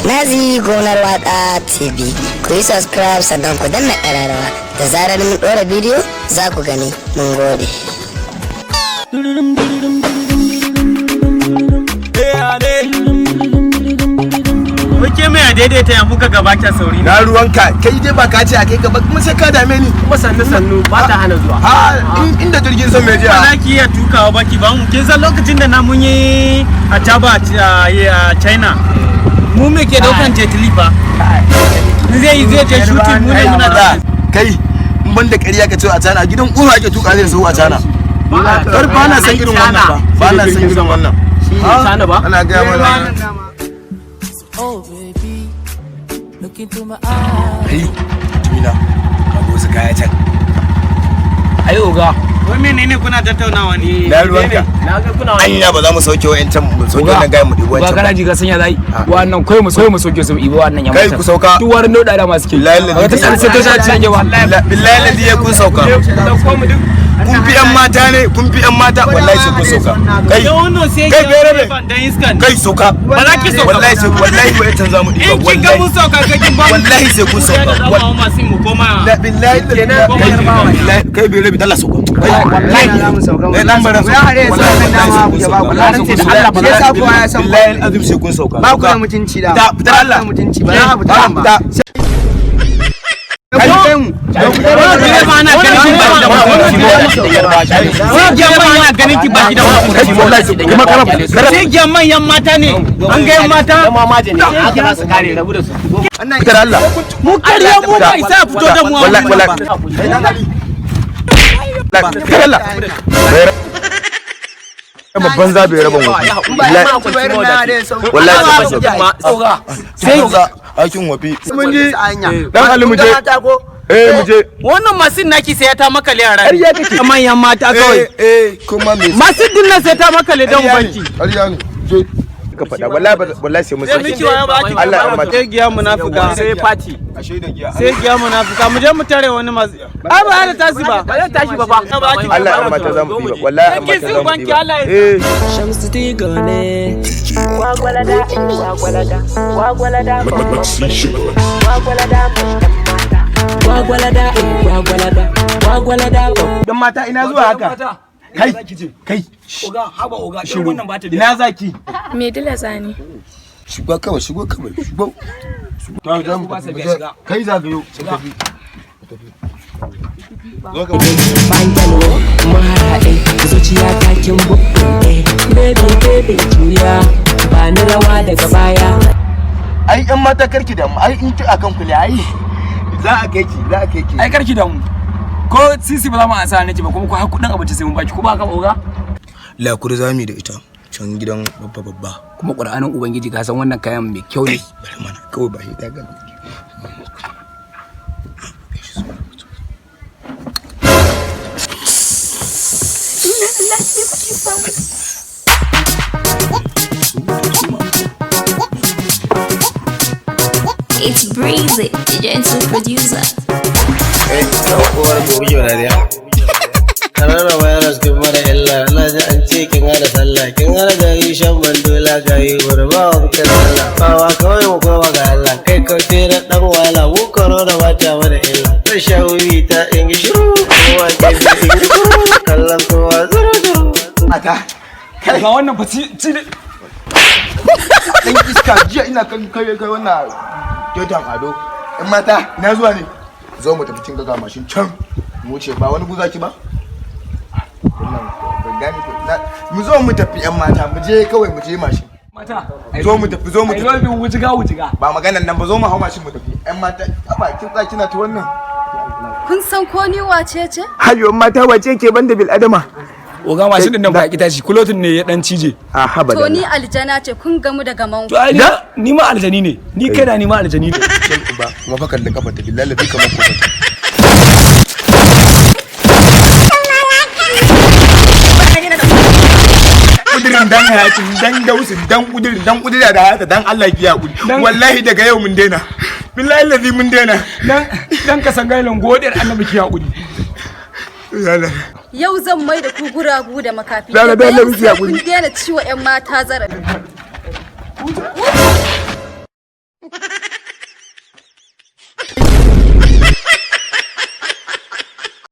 NAZEE GONAR WAKA TV. Ku yi subscribe sannan ku danna ƙararrawa. Da zarar mun ɗora bidiyo za ku gani. Mun gode. Wake mai daidaita ya muka gabata sauri na ruwanka kai dai ba ka ce a kai gaba kuma sai ka dame ni kuma sannu ba ta hana zuwa inda jirgin sama ya je ba ki iya tukawa baki ba mu kin san lokacin da na mun yi a taba a China mu me ke daukan jetli ba zai je shooting mu ne muna da kai in banda ƙarya ka ce a China gidan uwa ake tuka zai so a China ba na san irin wannan ba na san irin wannan shi China ba ana ga mana Oh baby, look into my eyes. Hey, Tumina, ka gosu kaya can. Ai oga, wai menene kuna tattaunawa ne? Na ruwanka. Na ga kuna anya ba za mu sauke wayancan mu sauke wannan gayan mu dibo wancan. Ba kana ji ga sanya zai. Wannan kai mu sauke su ibo wannan yamma. Kai ku sauka. Duk wani noda da masu ke. Ga ta sai ta canje ba. Billahi ladi kun sauka. Kun fi yan mata ne, kun fi yan mata wallahi sai kun sauka. Kai bere kai sauka. Ba za ki sauka. Wallahi wai tan zamu diba. In kin ga mun sauka kai kin ba. Wallahi sai kun sauka. Wallahi mu koma. Billahi kenan kai bere bi dalla sauka. Wallahi za mu sauka. Nan baran sauka. Wallahi sai Allah ba za ku ya san billahi azim sai kun sauka. Ba ku da mutunci da. Fitar Allah mutunci ba za ku fita ba. Sai manyan mata ne an ga yan mata haka za su kare rabu da su mu kariya mu ba isa fito da mu babban zabe rabon sai aikin wafi mun ji dan Ali muje muje wannan masin naki sai ta makale a ran ƙarya manyan mata kawai kuma me masin din nan sai ta makale dan banki ƙarya ne je ka faɗa wallahi sai mun miki waya ba ki Allah amma sai giya munafika sai party ashe da giya sai giya munafika mu je mu tare wani masu a ba da tashi ba ba zai tashi ba fa Allah amma ta zamu diba wallahi amma ta zamu diba Shamsi gone. Wagwalada, wagwalada, wagwalada, wagwalada, wagwalada. Dan mata ina zuwa haka kai Oga haba oga shi wannan ba ta da. ina zaki Me dila zani? shigo kawai shigo to da mu kai zagayo Bangalo, maharaɗe, zuciya ta kin buɗe. Baby, juya, ba ni rawa daga baya. ai in mata karki da mu ai in ki akan ku ne ai za a kai ki Ai karki da mu. Ko sisi ba za mu ansa nake ba kuma ko har kudin abinci sai mun baki ko ba ka oga? la kuri zami da ita can gidan babba Kuma Qur'anin Ubangiji ka san wannan kayan mai kyau ne. bari mana kawai ba shi ta ga It's Breezy, the gentle producer. uwar gobe yau da daya karara virus kin mara illa na ji an ce kin hana sallah kin hana gari shan bandola gari gurba wa bukin sallah bawa kawai mu koma ga Allah kai kauce na dan wala mu corona ba ta mana illa ta shawuri ta in shiru kowa ke in shiru kallon kowa zuru aka Ga wannan fa ci dan iska jiya ina kan kai wannan totan ado in mata ina zuwa ne zo mu tafi cin gaga mashin can mu ce ba wani guzaki ba mu zo mu tafi yan mata mu je kawai mu je mashin mata. zo mu tafi Ai lobi wujiga. ba maganan nan ba zo mu hau mashin mu tafi yan mata ba kin tsaki na ta wannan Kun san ko ni wace ce? hayo mata wace ke banda bil adama Oga mashin din nan ba ki tashi kulotin ne ya dan cije. a haba To ni aljana ce kun gamu da gaman. To ai ni ma aljani ne. Ni kaina ni ma aljani ne. ba kuma fa kalle kafa ta billahi lafi kamar ko kudirin dan hayati dan dausu dan kudirin da hayata dan Allah ki hakuri wallahi daga yau mun daina billahi lazi mun daina Dan ka san gailan godiyar annabi ki hakuri. Yau zan mai da ku guragu da makafi. Zara da Allah Yau miki sai hakuri. kun daina ciwo ƴan mata zarafi.